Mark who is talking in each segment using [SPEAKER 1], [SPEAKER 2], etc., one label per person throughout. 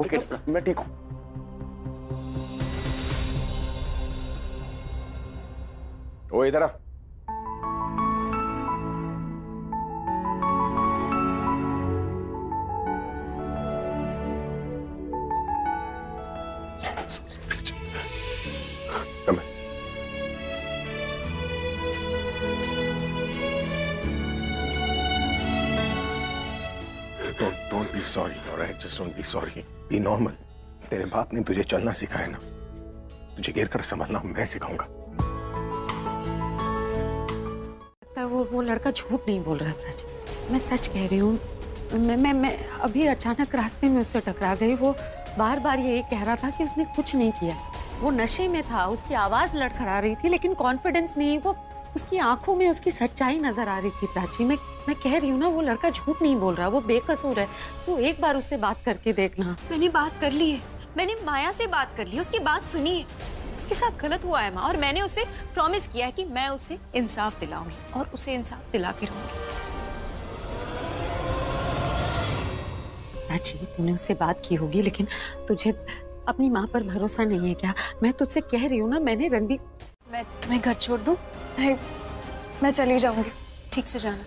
[SPEAKER 1] Okay, मैं ठीक हूँ। ओ इधर आ। Come on. Don't be sorry, all right? Just don't be sorry. Be normal. तेरे बाप ने तुझे चलना सिखाया ना, तुझे गिर कर संभलना मैं सिखाऊंगा।
[SPEAKER 2] वो लड़का झूठ नहीं बोल रहा है प्राची, मैं सच कह रही हूँ। मैं अभी अचानक रास्ते में उससे टकरा गई। वो बार बार यही कह रहा था कि उसने कुछ नहीं किया। वो नशे में था, उसकी आवाज लड़खड़ा रही थी, लेकिन कॉन्फिडेंस नहीं। वो उसकी आंखों में उसकी सच्चाई नजर आ रही थी प्राची। मैं कह रही हूँ ना, वो लड़का झूठ नहीं बोल रहा, वो बेकसूर है। तो एक बार उससे बात करके देखना।
[SPEAKER 3] मैंने बात कर ली है, मैंने माया से बात कर ली, उसकी बात सुनी है। उसके साथ गलत हुआ है माँ, और मैंने उसे प्रॉमिस किया है कि मैं उसे इंसाफ दिलाऊंगी और उसे इंसाफ दिला के रहूंगी।
[SPEAKER 2] प्राची, तूने उससे बात की होगी, लेकिन तुझे अपनी माँ पर भरोसा नहीं है क्या? मैं तुझसे कह रही हूँ ना, मैंने रणबीर।
[SPEAKER 3] मैं तुम्हें घर छोड़ दूं? नहीं, मैं चली जाऊंगी। ठीक से जाना।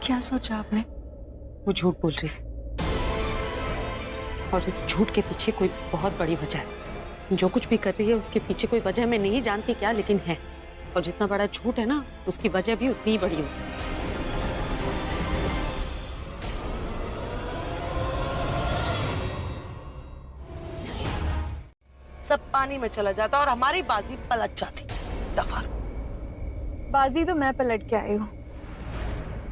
[SPEAKER 3] क्या सोचा आपने?
[SPEAKER 2] वो झूठ बोल रही है, और इस झूठ के पीछे कोई बहुत बड़ी वजह है। जो कुछ भी कर रही है उसके पीछे कोई वजह मैं नहीं जानती क्या, लेकिन है। और जितना बड़ा झूठ है ना, उसकी वजह भी उतनी ही बड़ी होगी।
[SPEAKER 4] सब पानी में चला जाता और हमारी बाजी पलट जाती। दफा
[SPEAKER 3] बाजी तो मैं पलट के आई हूँ,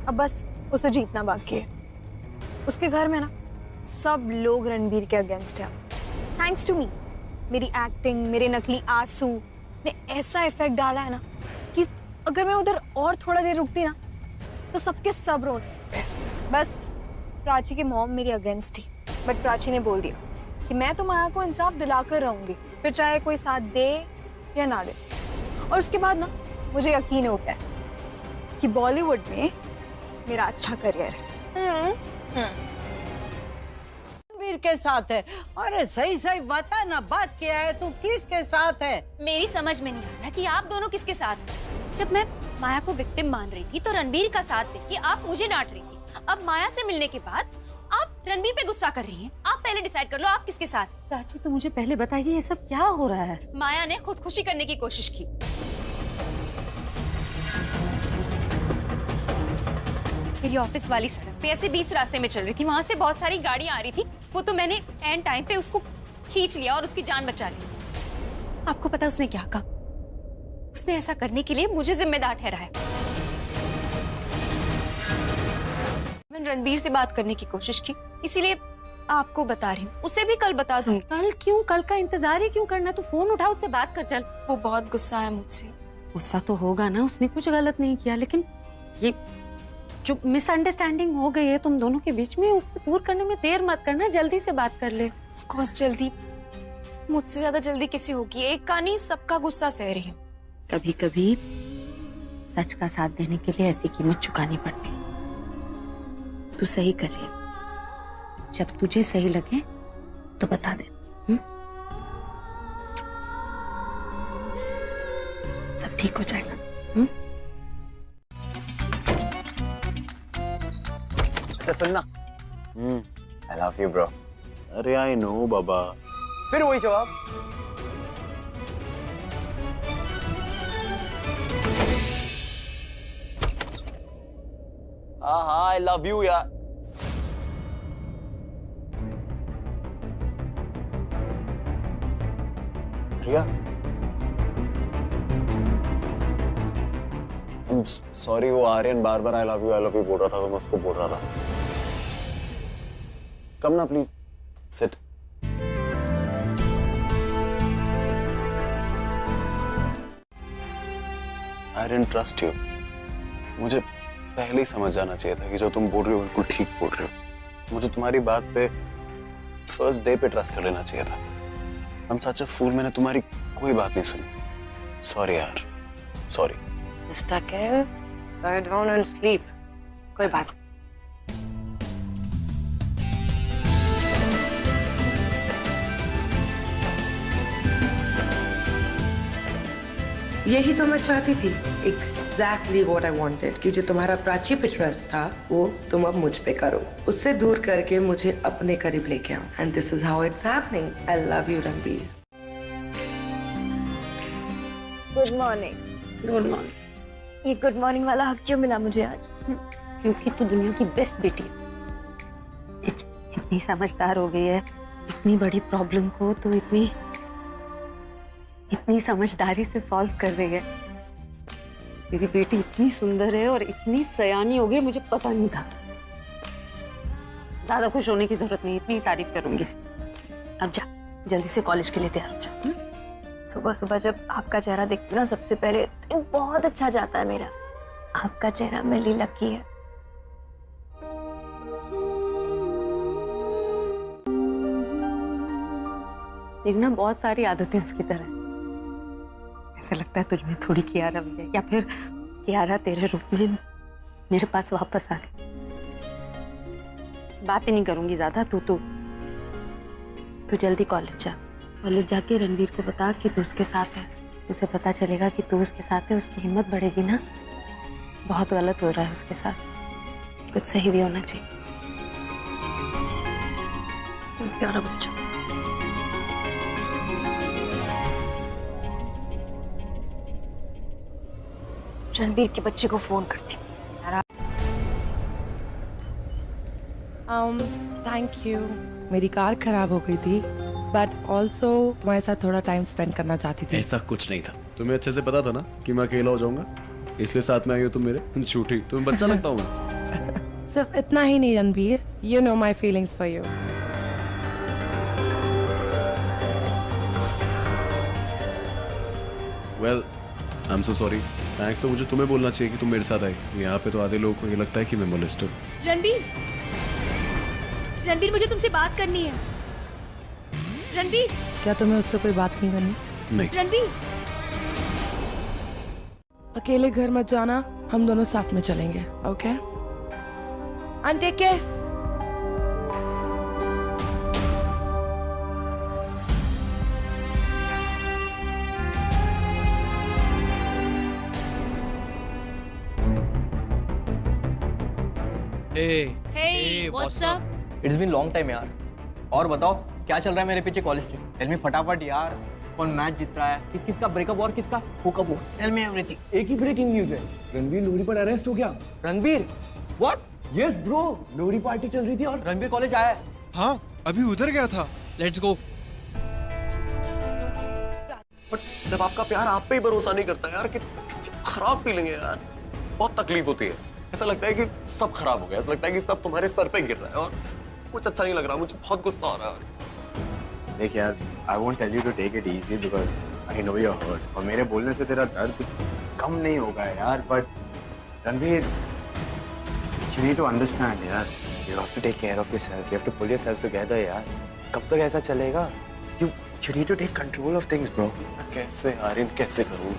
[SPEAKER 3] अब बस उसे जीतना बाकी है। उसके घर में ना सब लोग रणबीर के अगेंस्ट है। थैंक्स टू मी, मेरी एक्टिंग, मेरे नकली आंसू ने ऐसा इफेक्ट डाला है ना कि अगर मैं उधर और थोड़ा देर रुकती ना तो सबके सब रोने लगते। बस प्राची की मॉम मेरी अगेंस्ट थी, बट प्राची ने बोल दिया कि मैं तो माया को इंसाफ दिलाकर रहूंगी, फिर चाहे कोई साथ दे या ना दे। और उसके बाद ना मुझे यकीन हो गया कि बॉलीवुड में मेरा अच्छा करियर है।
[SPEAKER 4] रणबीर के साथ है। अरे सही सही बता ना, बात क्या है, तू किसके साथ है?
[SPEAKER 3] मेरी समझ में नहीं आ रहा कि आप दोनों किसके साथ हैं। जब मैं माया को विक्टिम मान रही थी तो रणबीर का साथ देके आप मुझे डांट रही थी। अब माया से मिलने के बाद आप रणबीर पे गुस्सा कर रही हैं। आप पहले डिसाइड कर लो आप किसके साथ।
[SPEAKER 2] प्राची, तो मुझे पहले बताइए ये सब क्या हो रहा है?
[SPEAKER 3] माया ने खुदकुशी करने की कोशिश की। मेरी ऑफिस वाली सड़क पे ऐसे बीच रास्ते में चल रही थी, वहां से बहुत सारी गाड़ियां आ रही थी। वो तो मैंने एंड टाइम पे उसको खींच लिया और उसकी जान बचा ली। आपको पता उसने क्या कहा? उसने ऐसा करने के लिए मुझे जिम्मेदार ठहराया। मैंने रणबीर से बात करने की कोशिश की, इसीलिए आपको बता रही हूँ। उसे भी कल बता दूंगी।
[SPEAKER 2] कल क्यों? कल का इंतजार ही क्यों करना? तू फोन उठा, उससे बात कर चल।
[SPEAKER 3] वो बहुत गुस्सा है मुझसे।
[SPEAKER 2] गुस्सा तो होगा ना, उसने कुछ गलत नहीं किया, लेकिन ये जो मिसअंडरस्टैंडिंग हो गई है तुम दोनों के बीच में, उससे दूर करने में देर मत करना, जल्दी से बात कर ले।
[SPEAKER 3] ऑफ कोर्स जल्दी, मुझसे ज्यादा जल्दी किसी होगी। एक का नहीं, सबका गुस्सा सह रही हूँ।
[SPEAKER 2] कभी कभी सच का साथ देने के लिए ऐसी कीमत चुकानी पड़ती। तू सही कर रही है, जब तुझे सही लगे तो बता दे। सब ठीक हो जाएगा।
[SPEAKER 5] अच्छा सुनना, I love you bro।
[SPEAKER 1] अरे आई नो बाबा।
[SPEAKER 5] फिर वही जवाब। हाँ I love you यार। प्रिया, सॉरी, वो आर्यन बार बार आई लव यू बोल रहा था तो मैं उसको बोल रहा था। कम ना please, sit. I didn't trust you. मुझे पहले ही समझ जाना चाहिए था कि जो तुम बोल रहे हो बिल्कुल ठीक बोल रहे हो। मुझे तुम्हारी बात पे फर्स्ट डे पे ट्रस्ट कर लेना चाहिए था। I'm such a fool, मैंने तुम्हारी कोई बात नहीं सुनी। सॉरी यार, sorry.
[SPEAKER 6] Mr. Kev, lie down and sleep. कोई बात नहीं।
[SPEAKER 7] यही तो मैं चाहती थी। Exactly what I wanted। कि जो तुम्हारा प्राची पे ट्रस्ट था वो तुम अब मुझ पे करो, उससे दूर करके मुझे अपने करीब लेके आओ। And this is how it's happening। I love you Ranbir.
[SPEAKER 3] Good morning.
[SPEAKER 2] Good morning.
[SPEAKER 3] ये गुड मॉर्निंग वाला हक क्यों मिला मुझे आज?
[SPEAKER 2] क्योंकि तू दुनिया की बेस्ट बेटी है। इतनी समझदार हो गई है, इतनी बड़ी प्रॉब्लम को तू इतनी समझदारी से सॉल्व कर रही है। तेरी बेटी इतनी सुंदर है और इतनी सयानी हो गई, मुझे पता नहीं था। ज्यादा खुश होने की जरूरत नहीं, इतनी तारीफ करूंगी। अब जा, जल्दी से कॉलेज के लिए तैयार हो जा।
[SPEAKER 3] सुबह सुबह जब आपका चेहरा देखती ना, सबसे पहले दिन बहुत अच्छा जाता है मेरा। आपका चेहरा मेरे लिए लकी है।
[SPEAKER 2] तेरी ना बहुत सारी आदतें उसकी तरह। ऐसा लगता है तुझ में थोड़ी कियारा भी है, या फिर कियारा तेरे रूप में मेरे पास वापस आ गई। बात ही नहीं करूंगी ज्यादा। तू जल्दी कॉलेज जा। कॉलेज जाके रणवीर को बता कि तू उसके साथ है। उसे पता चलेगा कि तू उसके साथ है, उसकी हिम्मत बढ़ेगी ना। बहुत गलत हो रहा है उसके साथ, कुछ सही भी होना चाहिए। प्यारा बच्चा।
[SPEAKER 3] रणबीर के बच्चे को फोन करती हूँ।
[SPEAKER 7] Thank you. मेरी कार खराब हो गई थी, बट ऑल्सो तुम्हारे साथ थोड़ा टाइम स्पेंड करना चाहती थी।
[SPEAKER 8] ऐसा कुछ नहीं था, तुम्हें अच्छे से पता था ना कि मैं अकेला हो जाऊंगा, इसलिए साथ में आई हो तुम मेरे। झूठी, तुम्हें बच्चा लगता हूँ मैं।
[SPEAKER 7] सिर्फ इतना ही नहीं Ranbir, you know my feelings for you.
[SPEAKER 8] Well, I am so sorry. Thanks तो मुझे तुम्हें बोलना चाहिए कि तुम मेरे साथ आई। यहाँ पे तो आधे लोगों को ये लगता है कि मैं मोलेस्टर।
[SPEAKER 9] रणबीर, मुझे तुमसे बात करनी है। रणबीर,
[SPEAKER 7] क्या तुम्हें उससे कोई बात नहीं करनी?
[SPEAKER 8] नहीं।
[SPEAKER 9] रणबीर,
[SPEAKER 7] अकेले घर मत जाना, हम दोनों साथ में चलेंगे, okay? And take care.
[SPEAKER 9] hey, what's up?
[SPEAKER 10] It's been long time यार। और बताओ क्या चल रहा है मेरे पीछे कॉलेज से? टेल मी फटाफट यार। कौन मैच जीत रहा है, किस किस का ब्रेकअप और किसका हुकअप हुआ? Tell me everything.
[SPEAKER 11] एक ही ब्रेकिंग न्यूज है, रणबीर लोहरी पर अरेस्ट हो गया।
[SPEAKER 10] Ranbir? What?
[SPEAKER 11] Yes bro, Lohri party चल रही थी और
[SPEAKER 10] रणबीर कॉलेज आया है।
[SPEAKER 11] हाँ, अभी उधर गया था।
[SPEAKER 10] Let's go.
[SPEAKER 5] बट जब आपका प्यार आप पे ही भरोसा नहीं करता यार, कितनी खराब फीलिंग है यार। बहुत तकलीफ होती है। ऐसा लगता है कि सब खराब हो गया, ऐसा लगता है कि सब तुम्हारे सर पे गिर रहा है और कुछ अच्छा नहीं लग रहा। मुझे बहुत गुस्सा आ रहा है।
[SPEAKER 12] देख यार, I won't tell you to take it easy because I know you're hurt। और मेरे बोलने से तेरा दर्द कम नहीं होगा यार, but Ranbir, you need to understand यार, you have to take care of yourself, you have to pull yourself together यार। कब तक ऐसा चलेगा? You need to take control of things bro।
[SPEAKER 5] कैसे यार, कैसे करूँ?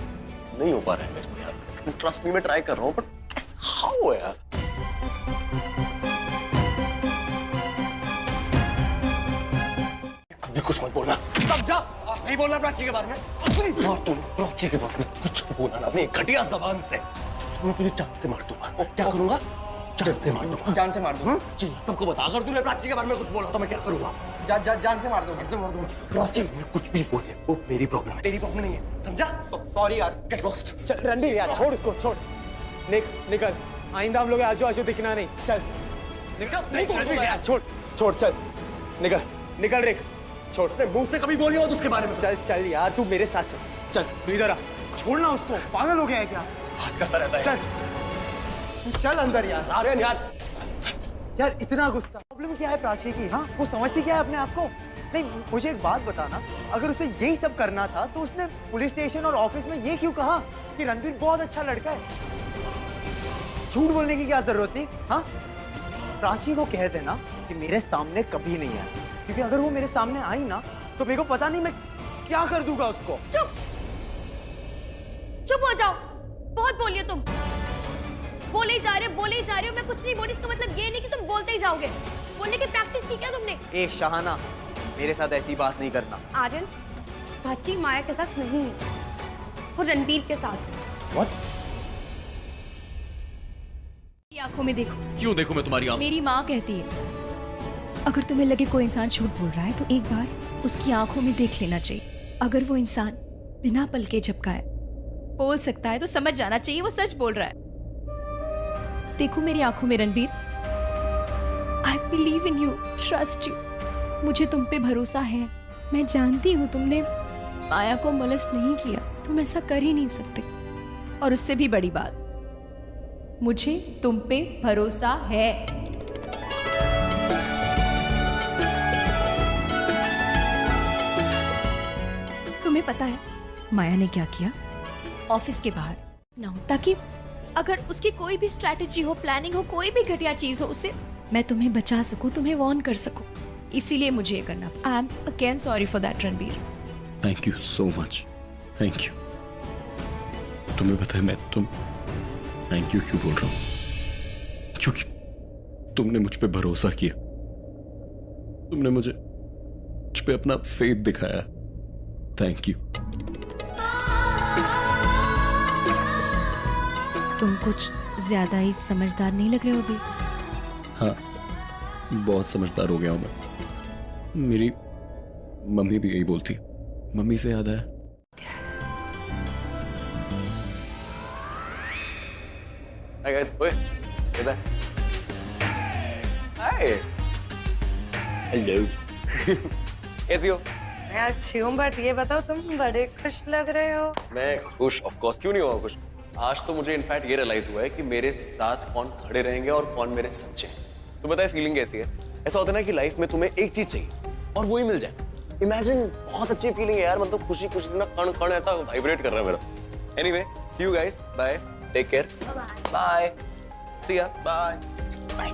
[SPEAKER 5] नहीं हो पा रहा है मेरे से यार। ट्रस्ट मी, मैं ट्राई कर रहा हूँ, बट कैसे हाउ यार? कभी कुछ मत बोलना, समझा? नहीं बोलना प्राची के बारे में। और तुम प्राची के बारे में कुछ बोलना ना अपनी घटिया जबान से। मैं तुझे जान से मार दूंगा। क्या करूंगा? जान से मार दूंगा।
[SPEAKER 10] जान से मार दूंगा?
[SPEAKER 5] जी, सबको बता। अगर तूने प्राची के बारे में कुछ बोला तो मैं क्या करूंगा?
[SPEAKER 10] जान से मार दूंगा। जान से मार दूंगा।
[SPEAKER 5] प्राची ने कुछ भी बोले, वो मेरी प्रॉब्लम है, तेरी प्रॉब्लम नहीं है, समझा?
[SPEAKER 10] सॉरी यार।
[SPEAKER 5] Get lost.
[SPEAKER 11] चल रणबीर यार, छोड़ इसको, छोड़। निकल, आइंदा हम लोग आजू आजू दिखना नहीं। चल निकल। नहीं रणबीर यार, छोड़, चल निकल रिक, छोड़।
[SPEAKER 5] मुंह से कभी बोली हो तो उसके बारे में।
[SPEAKER 11] चल यार, तू मेरे साथ चल तू इधर आ। छोड़ना उसको, पागल हो गया है क्या?
[SPEAKER 5] बात करता रहता है।
[SPEAKER 11] चल अंदर यार।
[SPEAKER 5] आर्यन
[SPEAKER 11] यार इतना गुस्सा, प्रॉब्लम क्या है प्राची की? हाँ, वो समझती क्या है अपने आप को? नहीं, मुझे एक बात बताना, अगर उसे यही सब करना था तो उसने पुलिस स्टेशन और ऑफिस में ये क्यों कहा कि रणबीर बहुत अच्छा लड़का है? झूठ बोलने की क्या जरूरत थी? हाँ, प्राची को कह देना कि मेरे सामने कभी नहीं आए, क्योंकि अगर वो मेरे सामने आई ना तो मेरे को पता नहीं मैं क्या कर दूंगा उसको।
[SPEAKER 9] चुप चुप हो जाओ, बहुत बोलिए तुम। बोले ही जा रहे हो, मैं कुछ नहीं बोली, इसका मतलब ये नहीं कि तुम बोलते ही जाओगे। बोलने की प्रैक्टिस की क्या तुमने?
[SPEAKER 11] ए शाहाना, मेरे साथ ऐसी बात नहीं करना।
[SPEAKER 9] आर्यन, प्राची माया के साथ नहीं है, वो रणबीर के साथ है।
[SPEAKER 11] What?
[SPEAKER 13] आंखों में देखो।
[SPEAKER 8] क्यों देखो मैं तुम्हारी आंखों?
[SPEAKER 13] मेरी माँ कहती है अगर तुम्हें लगे कोई इंसान झूठ बोल रहा है तो एक बार उसकी आंखों में देख लेना चाहिए। अगर वो इंसान बिना पलके झपकाए बोल सकता है तो समझ जाना चाहिए वो सच बोल रहा है। देखो मेरी आंखों में Ranbir, I believe in you, trust you. मुझे तुम पे भरोसा है। मैं जानती हूँ तुमने माया को मोलेस्ट नहीं किया, तुम ऐसा कर ही नहीं सकते। और उससे भी बड़ी बात, मुझे तुम पे भरोसा है। तुम्हें पता है माया ने क्या किया? ऑफिस के बाहर ना हो, ताकि अगर उसकी कोई भी स्ट्रैटेजी हो, प्लानिंग हो, कोई भी घटिया चीज हो, उससे मैं तुम्हें बचा सकूं, तुम्हें वार्न कर सकूं। इसीलिए मुझे ये करना। I am again sorry for that Ranbir.
[SPEAKER 8] Thank you so much, thank you. तुम्हें पता है मैं तुम थैंक यू क्यों बोल रहा हूं? क्योंकि तुमने मुझ पे भरोसा किया, तुमने मुझ पे अपना फेथ दिखाया। Thank you.
[SPEAKER 13] तुम कुछ ज्यादा ही समझदार नहीं लग रहे हो अभी।
[SPEAKER 8] हाँ, बहुत समझदार हो गया हूं मैं। मेरी मम्मी भी यही बोलती। मम्मी से याद आया,
[SPEAKER 5] Hi guys, ओए, कैसा है? Hi. Hello. कैसी हो?
[SPEAKER 7] मैं अच्छी हूँ, बट ये बताओ तुम बड़े खुश लग रहे हो।
[SPEAKER 5] मैं खुश, ऑफ कोर्स, क्यों नहीं हुआ खुश? आज तो मुझे इनफैक्ट ये रियलाइज हुआ है कि मेरे साथ कौन खड़े रहेंगे और कौन मेरे सच्चे हैं। तो बताए फीलिंग कैसी है? ऐसा होता है ना कि लाइफ में तुम्हें एक चीज चाहिए और वही मिल जाए। इमेजिन, बहुत अच्छी फीलिंग है यार, मतलब खुशी खुशी से ना कण कण ऐसा वाइब्रेट कर रहा है मेरा। Anyway, see you guys, bye, take care, bye, see ya, bye, bye.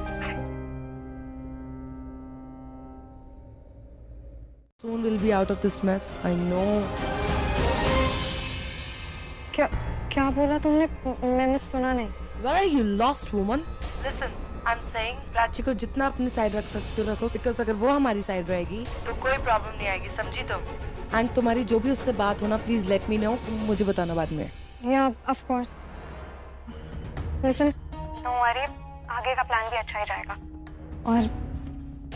[SPEAKER 14] Soon we'll be out of this mess. I know.
[SPEAKER 3] क्या बोला तुमने? मैंने सुना नहीं।
[SPEAKER 14] Where are you lost, woman?
[SPEAKER 15] Listen, I'm saying
[SPEAKER 14] Prachi को जितना अपनी साइड रख सकते हो रखो, बिकॉज अगर वो हमारी साइड रहेगी
[SPEAKER 15] तो कोई प्रॉब्लम नहीं आएगी, समझी तुम?
[SPEAKER 14] एंड तुम्हारी जो भी उससे बात होना, प्लीज लेट मी नो, मुझे बताना बाद में।
[SPEAKER 3] Yeah, of course. Listen,
[SPEAKER 15] Don't worry, आगे का प्लान भी अच्छा ही जाएगा।
[SPEAKER 3] और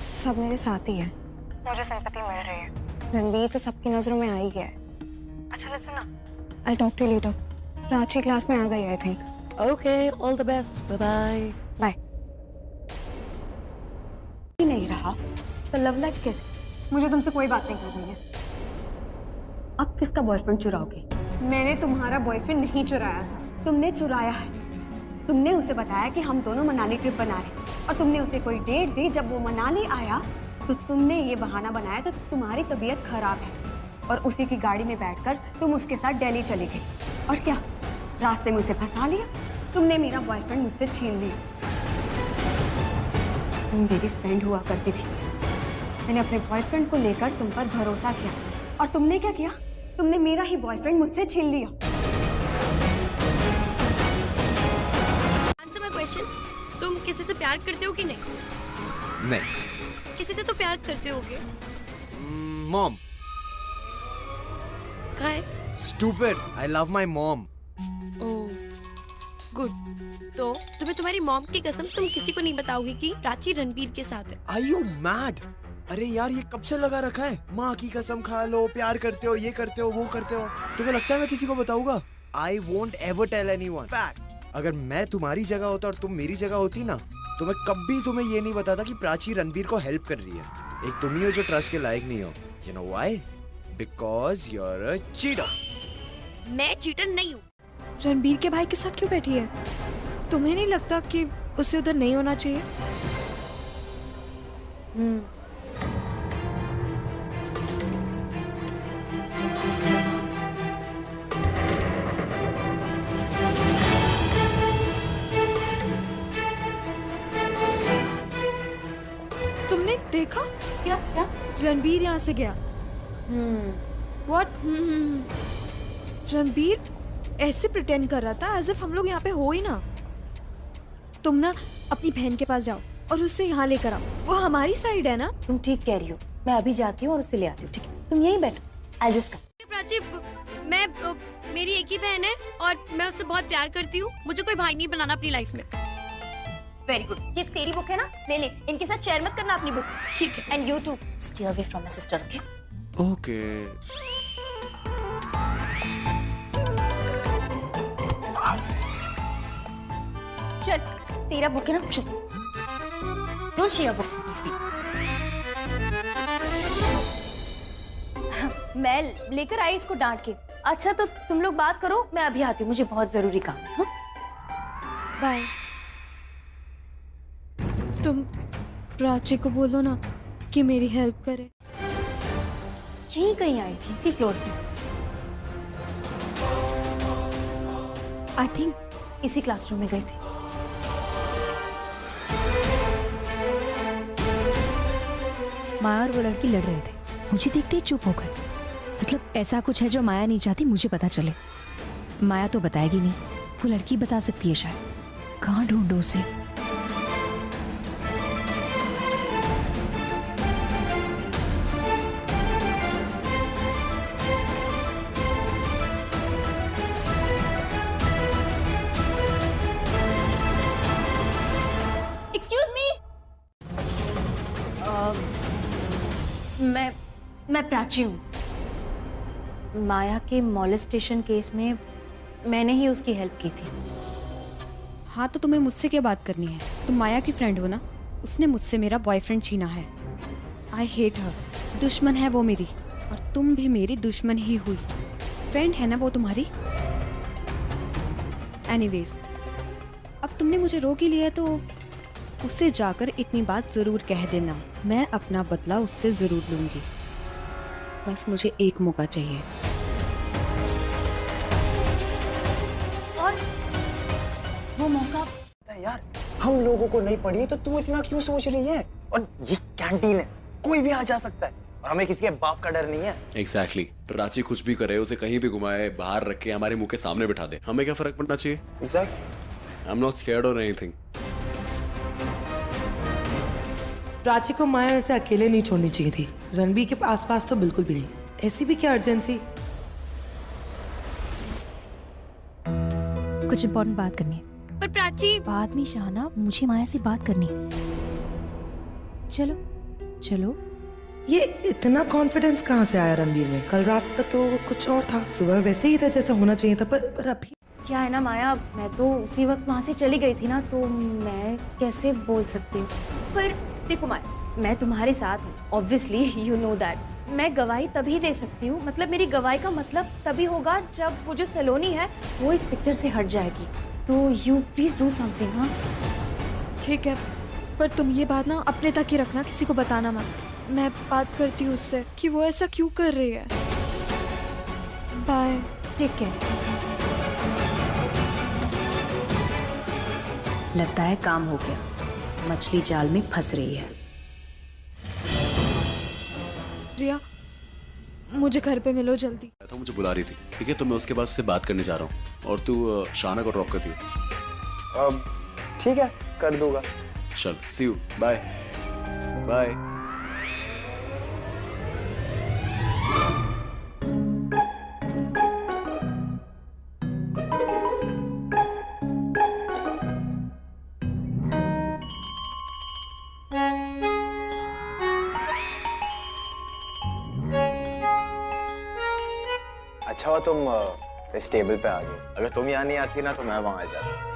[SPEAKER 3] सब मेरे साथ ही है।
[SPEAKER 15] मुझे सिंपैथी मिल रही है।
[SPEAKER 3] रणबीर तो सबकी नजरों में आ ही गया है।
[SPEAKER 15] अच्छा listen ना।
[SPEAKER 3] I'll talk to you later. Prachi class में आ गई I think.
[SPEAKER 14] Okay, all the best. Bye bye.
[SPEAKER 3] Bye.
[SPEAKER 2] नहीं रहा तो लव लाइफ कैसे?
[SPEAKER 3] मुझे तुमसे कोई बात नहीं करनी है।
[SPEAKER 2] अब किसका बॉयफ्रेंड चुराओगे?
[SPEAKER 3] मैंने तुम्हारा बॉयफ्रेंड नहीं चुराया था।
[SPEAKER 2] तुमने चुराया है। तुमने उसे बताया कि हम दोनों मनाली ट्रिप बना रहे हैं और तुमने उसे कोई डेट दी। जब वो मनाली आया तो तुमने ये बहाना बनाया तो तुम्हारी तबीयत खराब है और उसी की गाड़ी में बैठकर तुम उसके साथ दिल्ली चली गई। और क्या, रास्ते में उसे फंसा लिया? तुमने मेरा बॉयफ्रेंड मुझसे छीन लिया। तुम मेरी फ्रेंड हुआ करती थी। मैंने अपने बॉयफ्रेंड को लेकर तुम पर भरोसा किया और तुमने क्या किया? तुमने मेरा ही बॉयफ्रेंड मुझसे छीन लिया।
[SPEAKER 9] आंसर माय क्वेश्चन, तुम किसी से प्यार करते हो कि नहीं?
[SPEAKER 11] नहीं।
[SPEAKER 9] किसी से तो प्यार करते होगे।
[SPEAKER 11] मॉम।
[SPEAKER 9] कहाँ है?
[SPEAKER 11] Stupid. I love my mom.
[SPEAKER 9] Oh, good. तो तुम्हें तुम्हारी मॉम की कसम तुम किसी को नहीं बताओगी कि प्राची रणबीर के साथ है?
[SPEAKER 11] Are you mad? अरे यार, ये कब से लगा रखा है? माँ की कसम खा लो, प्यार करते हो, ये करते हो, वो करते हो। तुम्हें लगता है मैं किसी को बताऊंगा? I won't ever tell anyone. Fact. अगर मैं तुम्हारी जगह होता और तुम मेरी जगह होती ना, तो मैं कभी तुम्हें ये नहीं बताता कि प्राची रणबीर को हेल्प कर रही है। एक तुम ही हो जो ट्रस्ट के लायक नहीं हो। You know why? Because you're a cheater.
[SPEAKER 9] मैं चीटर नहीं हूँ।
[SPEAKER 3] रणबीर के भाई के साथ क्यों बैठी है? तुम्हें नहीं लगता कि उसे उधर नहीं होना चाहिए? तुमने देखा?
[SPEAKER 9] क्या क्या?
[SPEAKER 3] रणबीर यहाँ से गया। What? रणबीर ऐसे प्रिटेंड कर रहा था एज इफ हम लोग यहाँ पे हो ही ना। तुम ना अपनी बहन के पास जाओ और उससे यहाँ लेकर आओ, वो हमारी साइड है ना।
[SPEAKER 9] तुम ठीक कह रही हो, मैं अभी जाती हूँ और उससे ले आती हूँ, ठीक है? तुम यहीं बैठो, I'll just come।
[SPEAKER 16] प्राची, मैं मेरी एक ही बहन है और मैं उससे बहुत प्यार करती हूँ। मुझे कोई भाई नहीं बनाना अपनी लाइफ में।
[SPEAKER 9] Very good. ये तेरी बुक है ना, ले ले, इनके साथ शेयर मत करना अपनी बुक,
[SPEAKER 16] ठीक है?
[SPEAKER 9] And you to stay away from my sister, okay?
[SPEAKER 5] Okay.
[SPEAKER 9] चल, तेरा बुक है ना, चुप। Don't share books with me. मैं लेकर आई इसको डांट के। अच्छा तो तुम लोग बात करो, मैं अभी आती हूँ, मुझे बहुत जरूरी काम है। हाँ?
[SPEAKER 3] बाय। तुम प्राची को बोलो ना कि मेरी हेल्प करे।
[SPEAKER 9] यहीं कहीं आई थी, इसी फ्लोर पे। आई थिंक इसी क्लासरूम में गई थी।
[SPEAKER 13] माया और वो लड़की लड़ रहे थे, मुझे देखते ही चुप हो गए। मतलब ऐसा कुछ है जो माया नहीं चाहती मुझे पता चले। माया तो बताएगी नहीं, वो लड़की बता सकती है शायद। कहाँ ढूंढूं उसे?
[SPEAKER 9] Excuse me. मैं प्राची हूँ। माया के मॉलेस्टेशन केस में मैंने ही उसकी हेल्प की थी।
[SPEAKER 3] हाँ तो तुम्हें मुझसे क्या बात करनी है? तुम माया की फ्रेंड हो ना? उसने मुझसे मेरा बॉयफ्रेंड छीना है। I hate her. दुश्मन है वो मेरी, और तुम भी मेरी दुश्मन ही हुई। फ्रेंड है ना वो तुम्हारी? एनीवेज, अब तुमने मुझे रोक ही लिया है तो उससे जाकर इतनी बात जरूर कह देना। मैं अपना बदला उससे जरूर लूंगी। बस मुझे एक मौका चाहिए।
[SPEAKER 9] और वो मौका?
[SPEAKER 10] यार हम लोगों को नहीं पड़ी तो तू इतना क्यों सोच रही है? और ये कैंटीन है, कोई भी आ जा सकता है और हमें किसी के बाप का डर नहीं है।
[SPEAKER 5] Exactly. प्राची कुछ भी करे, उसे कहीं भी घुमाए, बाहर रख के हमारे मुंह के सामने बिठा दे, हमें क्या फर्क पड़ना चाहिए?
[SPEAKER 10] Exactly.
[SPEAKER 5] I'm not scared or anything.
[SPEAKER 14] Prachi को माया ऐसे अकेले नहीं छोड़नी चाहिए थी। रणबीर के आसपास तो बिल्कुल भी नहीं। ऐसी भी क्या अर्जेंसी?
[SPEAKER 13] कुछ इम्पोर्टेंट बात करनी है।
[SPEAKER 16] पर प्राची,
[SPEAKER 13] बाद में शाहना, मुझे माया से बात करनी है। चलो चलो।
[SPEAKER 14] ये इतना कॉन्फिडेंस कहाँ से आया रणबीर में? कल रात तक तो कुछ और था, सुबह वैसे ही था जैसा होना चाहिए था। पर अभी
[SPEAKER 9] क्या है ना माया, मैं तो उसी वक्त वहाँ से चली गई थी ना, तो मैं कैसे बोल सकती हूँ? पर देखो माया, मैं तुम्हारे साथ हूँ, ऑब्वियसली यू नो दैट। मैं गवाही तभी दे सकती हूँ, मतलब मेरी गवाही का मतलब तभी होगा जब वो जो सलोनी है वो इस पिक्चर से हट जाएगी। तो यू प्लीज डू समथिंग। हाँ
[SPEAKER 3] ठीक है, पर तुम ये बात ना अपने तक ही रखना, किसी को बताना मत। मैं बात करती हूँ उससे कि वो ऐसा क्यों कर रही है। बाय।
[SPEAKER 9] Take care.
[SPEAKER 17] लगता है काम हो गया, मछली जाल में फंस रही है।
[SPEAKER 3] रिया, मुझे घर पे मिलो जल्दी।
[SPEAKER 5] तो मुझे बुला रही थी, ठीक है? तो मैं उसके बाद उससे बात करने जा रहा हूँ और तू शाना को ड्रॉप कर दियो।
[SPEAKER 10] ठीक है, कर दूंगा।
[SPEAKER 5] चल, सी यू, बाय बाय।
[SPEAKER 10] अच्छा हुआ तुम इस टेबल पे आ गए। अगर तुम यहाँ नहीं आती ना तो मैं वहां आ जाता।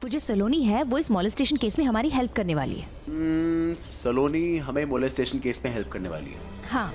[SPEAKER 13] वो जो सलोनी है वो इस मॉलेस्टेशन केस में हमारी हेल्प करने वाली है।
[SPEAKER 5] सलोनी हमें मोलेस्टेशन केस में हेल्प करने वाली है?
[SPEAKER 13] हाँ।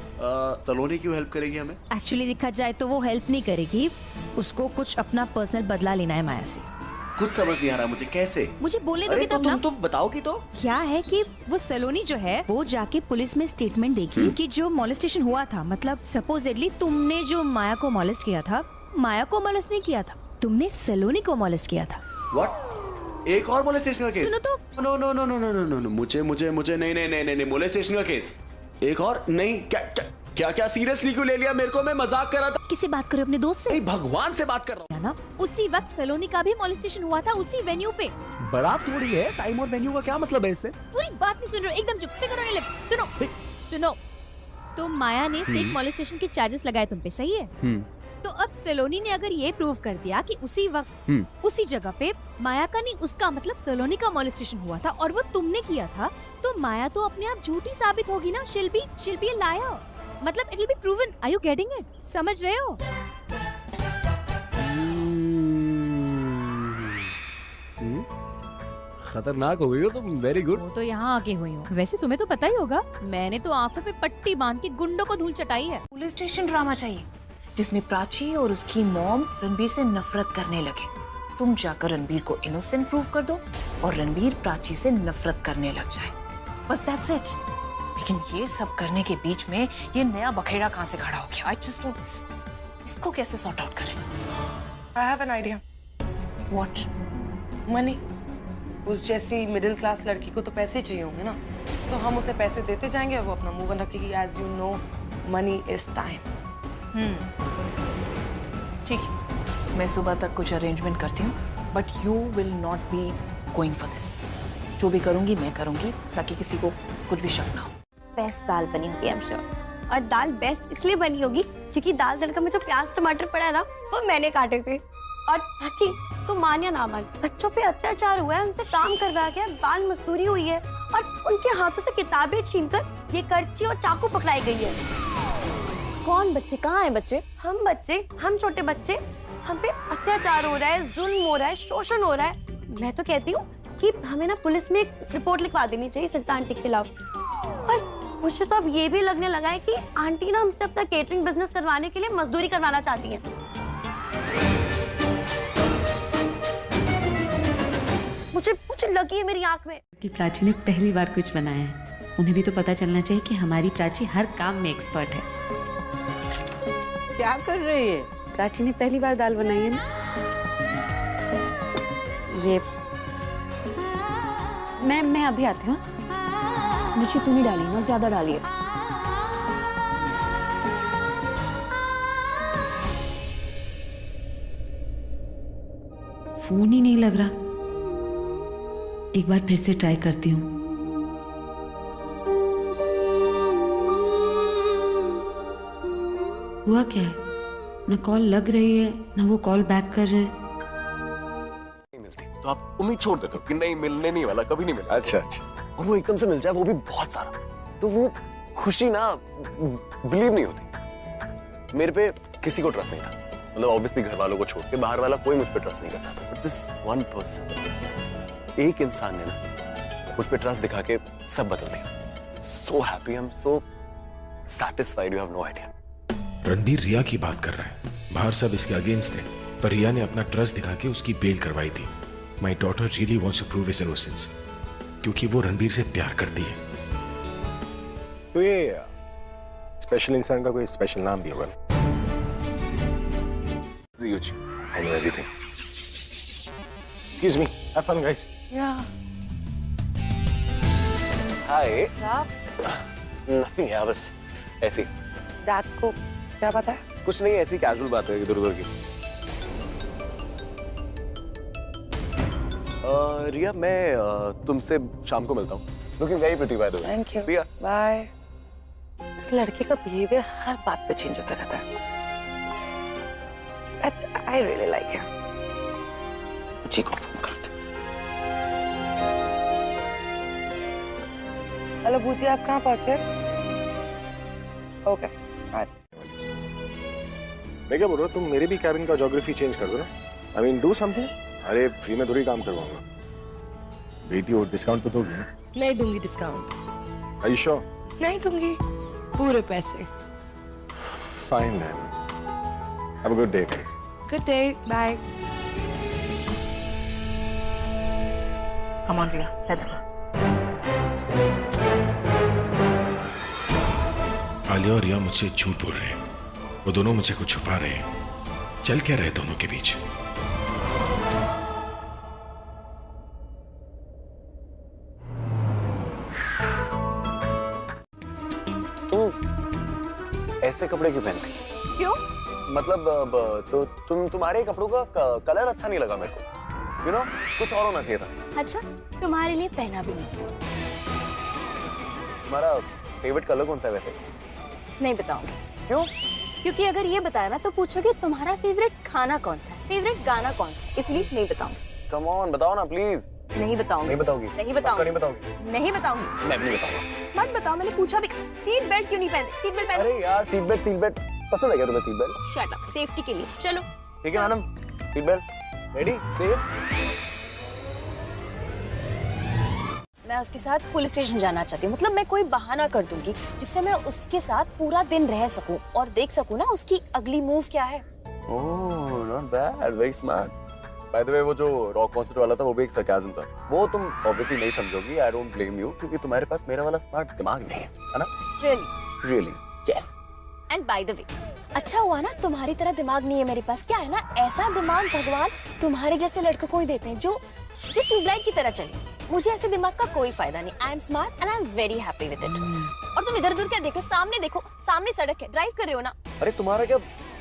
[SPEAKER 5] सलोनी क्यों हेल्प करेगी हमें?
[SPEAKER 13] एक्चुअली देखा जाए तो वो हेल्प नहीं करेगी, उसको कुछ अपना पर्सनल बदला लेना है माया से।
[SPEAKER 5] कुछ समझ नहीं आ रहा मुझे, कैसे?
[SPEAKER 13] मुझे बोलने दोगे तब ना?
[SPEAKER 5] तुम बताओगी तो।
[SPEAKER 13] क्या है कि वो सलोनी जो है वो जाके पुलिस में स्टेटमेंट देगी कि जो मॉलेस्टेशन हुआ था, मतलब सपोजेडली तुमने जो माया को मॉलेस्ट किया था, माया को मॉलेस्ट नहीं किया था, तुमने सलोनी को मॉलेस्ट किया था।
[SPEAKER 8] व्हाट? एक और मोलेस्टेशन का केस?
[SPEAKER 13] सुनो तो।
[SPEAKER 8] No no no no no no no no, मुझे मुझे मुझे नहीं नहीं नहीं नहीं, मोलेस्टेशन का केस एक और नहीं। क्या क्या क्या क्या सीरियसली क्यों ले लिया मेरे को? मैं मजाक कर रहा था।
[SPEAKER 13] किससे बात करो? अपने दोस्त से?
[SPEAKER 8] नहीं, भगवान से बात कर रहा हूँ
[SPEAKER 13] ना। उसी वक्त सलोनी का भी मॉलेस्टेशन हुआ था, उसी वेन्यू पे।
[SPEAKER 8] बड़ा थोड़ी है, टाइम और वेन्यू का क्या मतलब है इससे?
[SPEAKER 13] पूरी बात नहीं सुन रहे हो, एकदम चुप। फिकर ऑन योर लिप्स। सुनो सुनो, तो माया ने फेक मॉलेस्टेशन के चार्जेस लगाए तुम पे, सही है? तो अब सलोनी ने अगर ये प्रूव कर दिया कि उसी वक्त उसी जगह पे माया का नहीं उसका मतलब सलोनी का मॉलेस्टेशन हुआ था और वो तुमने किया था, तो माया तो अपने आप झूठी साबित होगी ना। शिल्पी लाया, मतलब it will be proven. Are you getting it? समझ रहे हो?
[SPEAKER 8] खतरनाक हो गई हो तुम। Very good.
[SPEAKER 13] वो तो यहाँ आके हुई हूँ। वैसे तुम्हें तो पता ही होगा, मैंने तो आंखों पे पट्टी बांध के गुंडों को धूल चटाई है।
[SPEAKER 17] पुलिस स्टेशन ड्रामा चाहिए जिसमें प्राची और उसकी मॉम रणबीर से नफरत करने लगे। तुम जाकर रणबीर को इनोसेंट प्रूव कर दो और रणबीर प्राची से नफरत करने लग जाए, बस दैट्स इट। लेकिन ये सब करने के बीच में ये नया बखेड़ा कहाँ से खड़ा हो गया? आई जस्ट डोंट, इसको कैसे सॉर्ट आउट करें?
[SPEAKER 14] I have an idea.
[SPEAKER 17] What?
[SPEAKER 14] Money. उस जैसी मिडिल क्लास लड़की को तो पैसे चाहिए होंगे ना, तो हम उसे पैसे देते जाएंगे और वो अपना मुंह बंद रखेगी। As you know, money is time.
[SPEAKER 17] ठीक है, मैं सुबह तक कुछ अरेंजमेंट करती हूँ, but you will not be going for this. जो भी करूंगी मैं करूंगी, ताकि किसी को कुछ भी शक ना हो।
[SPEAKER 16] बेस्ट दाल बनी होगी, आई एम श्योर। और दाल बेस्ट इसलिए बनी होगी क्योंकि दाल तड़का में जो प्याज टमाटर पड़ा है ना, वो मैंने काटे थे। और चाची, तो मान या ना मान, बच्चों पे अत्याचार हुआ है, उनसे काम करवाया गया, बाल मजदूरी हुई है और उनके हाथों से किताबें छीनकर ये करची और चाकू पकड़ाई गई है। कौन बच्चे? कहाँ है बच्चे? हम बच्चे, हम छोटे बच्चे, हम पे अत्याचार हो रहा है, जुल्म हो रहा है, शोषण हो रहा है। मैं तो कहती हूँ कि हमें ना पुलिस में एक रिपोर्ट लिखवा देनी चाहिए सरिता आंटी के खिलाफ। और मुझे तो अब ये भी लगने लगा है कि आंटी ना हमसे अपना केटरिंग बिजनेस करवाने के लिए मजदूरी करवाना चाहती हैं। मुझे लगी है मेरी आंख में
[SPEAKER 2] कि प्राची ने पहली बार कुछ बनाया है। उन्हें भी तो पता चलना चाहिए कि हमारी प्राची हर काम में एक्सपर्ट है।
[SPEAKER 4] क्या कर रही है?
[SPEAKER 2] प्राची ने पहली बार दाल बनाई है ना। ये मैं अभी आती हूँ।
[SPEAKER 17] मुझे तूने डाली ना, ज्यादा डाली है।
[SPEAKER 2] फोन ही नहीं लग रहा। एक बार फिर से ट्राई करती हूँ। हुआ क्या है? ना कॉल लग रही है, ना वो कॉल बैक कर रहे हैं।
[SPEAKER 5] नहीं मिलती तो आप उम्मीद छोड़ देते हो कि नहीं मिलने नहीं वाला, कभी नहीं मिला। अच्छा और वो एकदम से मिल जाए, वो भी बहुत सारा, तो वो खुशी ना बिलीव नहीं होती। मेरे पे किसी को ट्रस्ट नहीं था, मतलब ऑब्वियसली घर वालों को छोड़ के बाहर वाला कोई मुझ पे ट्रस्ट नहीं करता। बट दिस वन पर्सन, एक इंसान ने ना मुझ पे ट्रस्ट दिखा के सब बदल दिया। So happy, I am so satisfied, you have no idea.
[SPEAKER 1] Ranbir Riya की बात कर रहा है। बाहर सब इसके अगेंस्ट थे, पर रिया ने अपना ट्रस्ट दिखा के उसकी बेल करवाई थी। My daughter really wants to prove his innocence, क्योंकि वो रणबीर से प्यार करती है। तो ये स्पेशल इंसान का कोई स्पेशल नाम भी होगा। I know everything. Excuse me. Have fun, guys.
[SPEAKER 14] Yeah.
[SPEAKER 5] Hi.
[SPEAKER 14] क्या?
[SPEAKER 5] Nothing यार, बस ऐसी।
[SPEAKER 14] डैड को क्या पता है?
[SPEAKER 5] कुछ नहीं, ऐसी कैजुअल बात है इधर उधर की। रिया, मैं तुमसे शाम को मिलता हूँ। Looking very pretty by the way.
[SPEAKER 14] Thank you.
[SPEAKER 5] See ya.
[SPEAKER 14] Bye. इस लड़के का बिहेवियर हर बात पे चेंज होता रहता है। I really like him.
[SPEAKER 5] जी को फोन करते।
[SPEAKER 14] हेलो बूजी, आप कहाँ पहुँचे? ओके।
[SPEAKER 1] मैं क्या बोल रहा हूँ, तुम मेरे भी कैबिन का ज्योग्राफी चेंज कर दो ना। I mean, do something. अरे फ्री में थोड़ी काम करवाऊंगा। बेटी और डिस्काउंट तो दोगी ना?
[SPEAKER 14] नहीं दूंगी डिस्काउंट।
[SPEAKER 1] Are you sure?
[SPEAKER 14] नहीं दूंगी, पूरे पैसे।
[SPEAKER 1] Fine then. Have a good day, guys.
[SPEAKER 14] Good day. Bye.
[SPEAKER 17] Come on, Riya. Let's go.
[SPEAKER 1] Alia और रिया मुझसे झूठ बोल रहे हैं। वो दोनों मुझे कुछ छुपा रहे हैं। चल क्या रहे दोनों के बीच?
[SPEAKER 5] ऐसे कपड़े क्यों पहनती?
[SPEAKER 16] क्यों?
[SPEAKER 5] मतलब तो तुम्हारे कपड़ों का कलर अच्छा नहीं लगा मेरे को। You know, कुछ और होना चाहिए था।
[SPEAKER 16] अच्छा, तुम्हारे लिए पहना भी नहीं।
[SPEAKER 5] तुम्हारा फेवरेट कलर कौन सा है वैसे?
[SPEAKER 16] नहीं बताऊंगी।
[SPEAKER 5] क्यों?
[SPEAKER 16] क्योंकि अगर ये बताया ना तो पूछोगे तुम्हारा फेवरेट खाना कौन सा है, फेवरेट गाना कौन सा है, इसलिए नहीं बताऊंगी।
[SPEAKER 5] कम ऑन बताओ ना प्लीज।
[SPEAKER 16] नहीं बताऊंगी।
[SPEAKER 5] नहीं बताओगी?
[SPEAKER 16] नहीं बताऊंगी।
[SPEAKER 5] नहीं बताओगी?
[SPEAKER 16] नहीं बताऊंगी।
[SPEAKER 5] मैं भी नहीं बताऊंगा।
[SPEAKER 16] मत बताओ, मैंने पूछा भी। सीट बेल्ट क्यों नहीं पहनते? सीट बेल्ट पहनो।
[SPEAKER 5] अरे यार सीट बेल्ट पसंद है क्या तुम्हें seat belt?
[SPEAKER 16] Shut up, safety के लिए। चलो
[SPEAKER 5] ठीक है madam, seat belt ready, safe.
[SPEAKER 16] मैं उसके साथ पुलिस स्टेशन जाना चाहती हूँ। मतलब मैं कोई बहाना कर दूंगी जिससे मैं उसके साथ पूरा दिन रह सकूं और देख सकूं ना उसकी अगली मूव क्या है।
[SPEAKER 5] Oh not bad, very smart. By the way वो जो रॉक कॉन्सर्ट वाला था वो भी एक सरकाज़म था। वो तुम ऑब्वियसली नहीं समझोगी, आई डोंट ब्लेम यू, क्योंकि तुम्हारे पास मेरा वाला स्मार्ट दिमाग नहीं है ना? Really yes.
[SPEAKER 16] And by the way, अच्छा हुआ ना तुम्हारी तरह दिमाग नहीं है मेरे पास। क्या है ना, ऐसा दिमाग भगवान तुम्हारे जैसे लड़कों को ही देते हैं जो ट्यूबलाइट की तरह चले। मुझे ऐसे दिमाग का कोई फायदा नहीं। I am smart and I am very happy with it. और तुम इधर उधर क्या देखो, सामने सड़क है, ड्राइव कर रहे हो ना।
[SPEAKER 5] अरे तुम्हारा क्या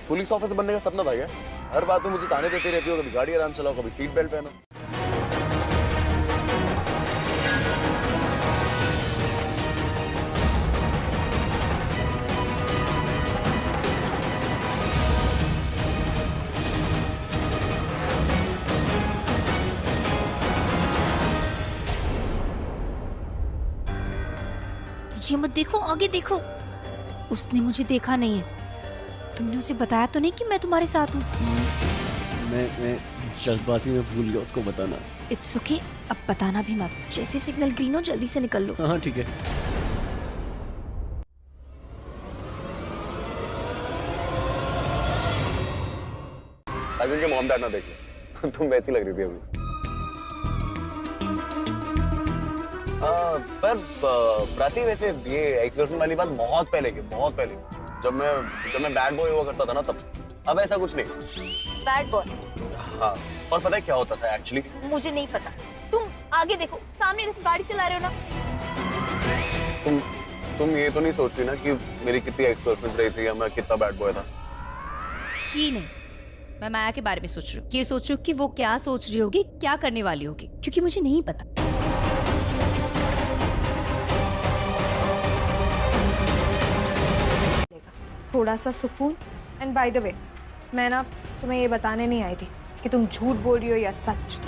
[SPEAKER 5] पुलिस ऑफिसर बनने का सपना था क्या? हर बात में मुझे ताने देती रहती हो, कभी गाड़ी आराम चलाओ, कभी सीट बेल्ट पहनो।
[SPEAKER 13] ये मत देखो, आगे देखो। उसने मुझे देखा नहीं है। तुमने उसे बताया तो नहीं कि मैं तुम्हारे साथ हूँ?
[SPEAKER 8] मैं जल्दबाजी में भूल गया उसको बताना।
[SPEAKER 13] इट्स ओके, अब बताना भी मत। जैसे सिग्नल ग्रीन हो जल्दी से निकल लो।
[SPEAKER 8] हाँ ठीक है।
[SPEAKER 5] ताकि उनके मॉम डैड ना देख ले। तुम वैसी लग रही थी अभी। पर प्राची वैसे ये एक्स गर्लफ्रेंड वाली बात बहुत पहले जब मैं बैड बॉय हुआ करता था ना तब। अब ऐसा कुछ नहीं।
[SPEAKER 16] Bad boy?
[SPEAKER 5] हाँ, और पता है क्या होता था एक्चुअली?
[SPEAKER 16] मुझे नहीं पता। तुम आगे देखो, सामने देखो, गाड़ी चला रहे हो ना।
[SPEAKER 5] तुम ये तो नहीं सोच रही ना कि मेरी कितनी एक्स गर्लफ्रेंड रही थी या मैं कितना बैड बॉय था?
[SPEAKER 13] जी नहीं, मैं माया के बारे में सोच रही हूँ। ये सोच रही हूँ कि वो क्या सोच रही होगी, क्या करने वाली होगी, क्योंकि मुझे नहीं पता।
[SPEAKER 3] थोड़ा सा सुकून। एंड बाय द वे, मैं ना तुम्हें ये बताने नहीं आई थी कि तुम झूठ बोल रही हो या सच।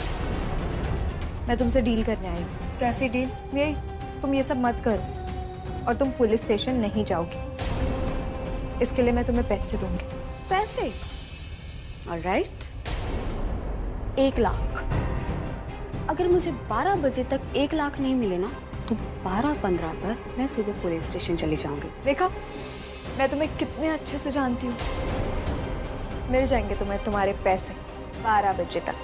[SPEAKER 3] मैं तुमसे डील करने आई हूँ।
[SPEAKER 15] कैसी डील?
[SPEAKER 3] यही, तुम ये सब मत करो और तुम पुलिस स्टेशन नहीं जाओगी। इसके लिए मैं तुम्हें पैसे दूंगी।
[SPEAKER 15] पैसे? ऑलराइट, 1 लाख। अगर मुझे 12 बजे तक 1 लाख नहीं मिले ना तो 12-15 पर मैं सीधे पुलिस स्टेशन चली जाऊंगी।
[SPEAKER 3] देखा, मैं तुम्हें कितने अच्छे से जानती हूँ। मिल जाएंगे तुम्हें तुम्हारे पैसे 12 बजे तक।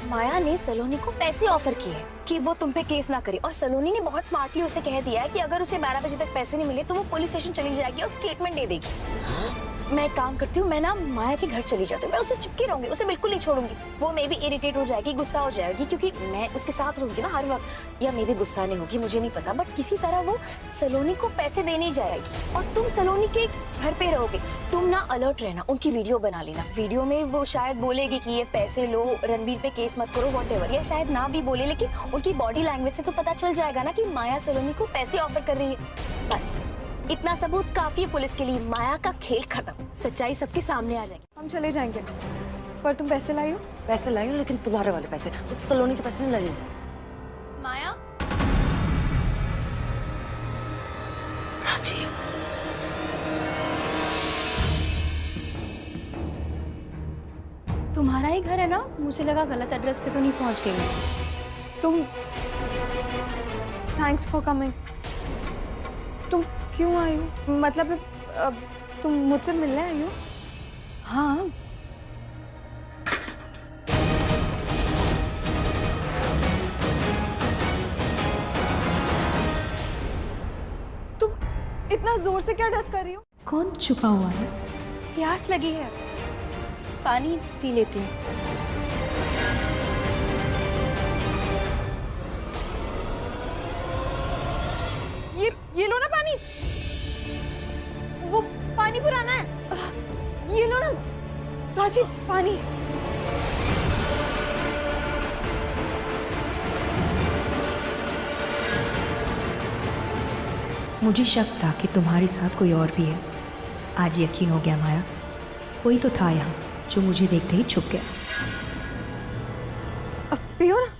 [SPEAKER 16] माया ने सलोनी को पैसे ऑफर किए कि वो तुम पे केस ना करे, और सलोनी ने बहुत स्मार्टली उसे कह दिया है कि अगर उसे 12 बजे तक पैसे नहीं मिले तो वो पुलिस स्टेशन चली जाएगी और स्टेटमेंट दे देगी। मैं एक काम करती हूँ, मैं ना माया के घर चली जाती हूँ। मैं उसे चिपके रहूंगी, उसे बिल्कुल नहीं छोड़ूंगी। वो मे भी इरिटेट हो जाएगी, गुस्सा हो जाएगी, क्योंकि मैं उसके साथ रहूंगी ना हर वक्त। या मे भी गुस्सा नहीं होगी, मुझे नहीं पता, बट किसी तरह वो सलोनी को पैसे देने जाएगी और तुम सलोनी के घर पे रहोगे। तुम ना अलर्ट रहना, उनकी वीडियो बना लेना। वीडियो में वो शायद बोलेगी कि ये पैसे लो, रणबीर पे केस मत करो, व्हाटएवर। या शायद ना भी बोले, लेकिन उनकी बॉडी लैंग्वेज से तो पता चल जाएगा ना कि माया सलोनी को पैसे ऑफर कर रही है। बस इतना सबूत काफी है पुलिस के लिए। माया का खेल खत्म, सच्चाई सबके सामने आ जाएगी।
[SPEAKER 3] हम चले जाएंगे, पर तुम पैसे लाई हो?
[SPEAKER 15] पैसे लाई हो, लेकिन तुम्हारे वाले पैसे, उस सलोनी के पैसे नहीं लाई।
[SPEAKER 16] माया,
[SPEAKER 15] प्राची,
[SPEAKER 16] तुम्हारा ही घर है ना? मुझे लगा गलत एड्रेस पे तो नहीं पहुंच गई मैं।
[SPEAKER 3] तुम, थैंक्स फॉर कमिंग। तुम क्यों आई हो? मतलब तुम मुझसे मिलने आई हो?
[SPEAKER 16] हाँ।
[SPEAKER 3] तुम इतना जोर से क्या डस कर रही हो?
[SPEAKER 13] कौन छुपा हुआ है?
[SPEAKER 16] प्यास लगी है, पानी पी लेती हूँ।
[SPEAKER 3] ये लो ना पानी। वो पानी पुराना है। ये लो ना प्राची, पानी।
[SPEAKER 13] मुझे शक था कि तुम्हारे साथ कोई और भी है। आज यकीन हो गया माया, कोई तो था यहाँ जो मुझे देखते ही छुप गया।
[SPEAKER 3] अब पियो ना।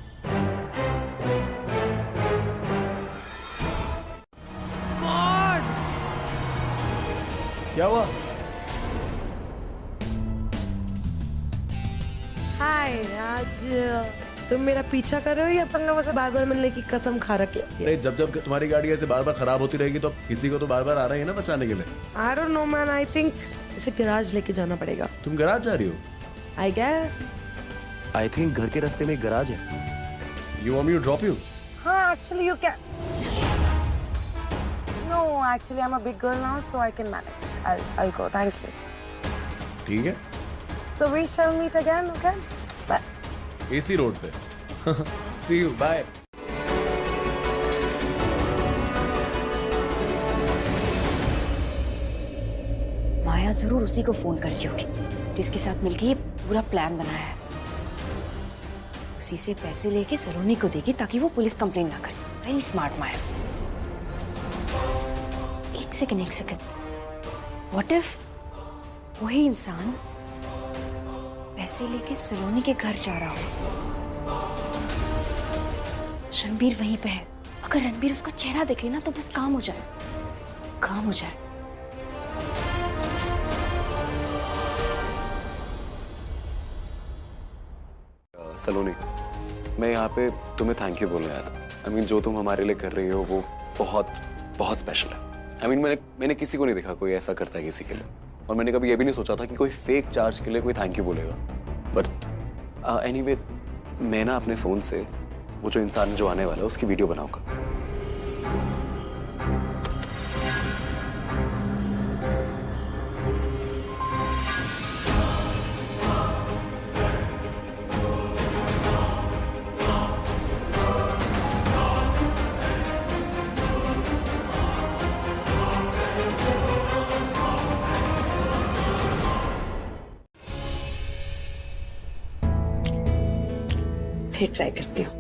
[SPEAKER 1] क्या हुआ?
[SPEAKER 14] हाय, आज तुम मेरा पीछा कर रहे हो या अपन लोगों से बार बार मिलने की कसम खा रखी है?
[SPEAKER 1] अरे जब तुम्हारी गाड़ी ऐसे बार बार खराब होती रहेगी तो किसी को तो बार बार आ रहा है ना बचाने के लिए।
[SPEAKER 14] I don't know man, I think इसे गैराज लेके जाना पड़ेगा।
[SPEAKER 1] तुम गैराज जा रही हो?
[SPEAKER 14] I guess।
[SPEAKER 5] I think घर के रास्ते में एक गैराज है।
[SPEAKER 1] You want me to drop you?
[SPEAKER 14] हाँ, actually you can। No, actually I'm a big girl now, so I can manage। I'll go, thank you।
[SPEAKER 1] ठीक है।
[SPEAKER 14] So we shall meet again, okay? Bye।
[SPEAKER 1] AC road पे। See you, bye।
[SPEAKER 9] माया जरूर उसी को phone कर रही होगी जिसके साथ मिलकर ये पूरा प्लान बनाया है। उसी से पैसे लेके सलोनी को देगी ताकि वो पुलिस कंप्लेन ना करे। वेरी स्मार्ट माया। एक सेकंड। व्हाट इफ वही इंसान पैसे लेके सलोनी के घर जा रहा हो? रणबीर वहीं पे है। अगर रणबीर उसका चेहरा देख लेना तो बस काम हो जाए।
[SPEAKER 5] सलोनी, मैं यहाँ पे तुम्हें थैंक यू बोलने आया था। I mean, जो तुम हमारे लिए कर रही हो वो बहुत बहुत स्पेशल है। I mean, मैंने किसी को नहीं देखा कोई ऐसा करता है किसी के लिए, और मैंने कभी ये भी नहीं सोचा था कि कोई फेक चार्ज के लिए कोई थैंक यू बोलेगा। बट एनीवे, मैं ना अपने फोन से वो जो इंसान जो आने वाला है उसकी वीडियो बनाऊंगा।
[SPEAKER 2] फिर ट्राई करती हूँ।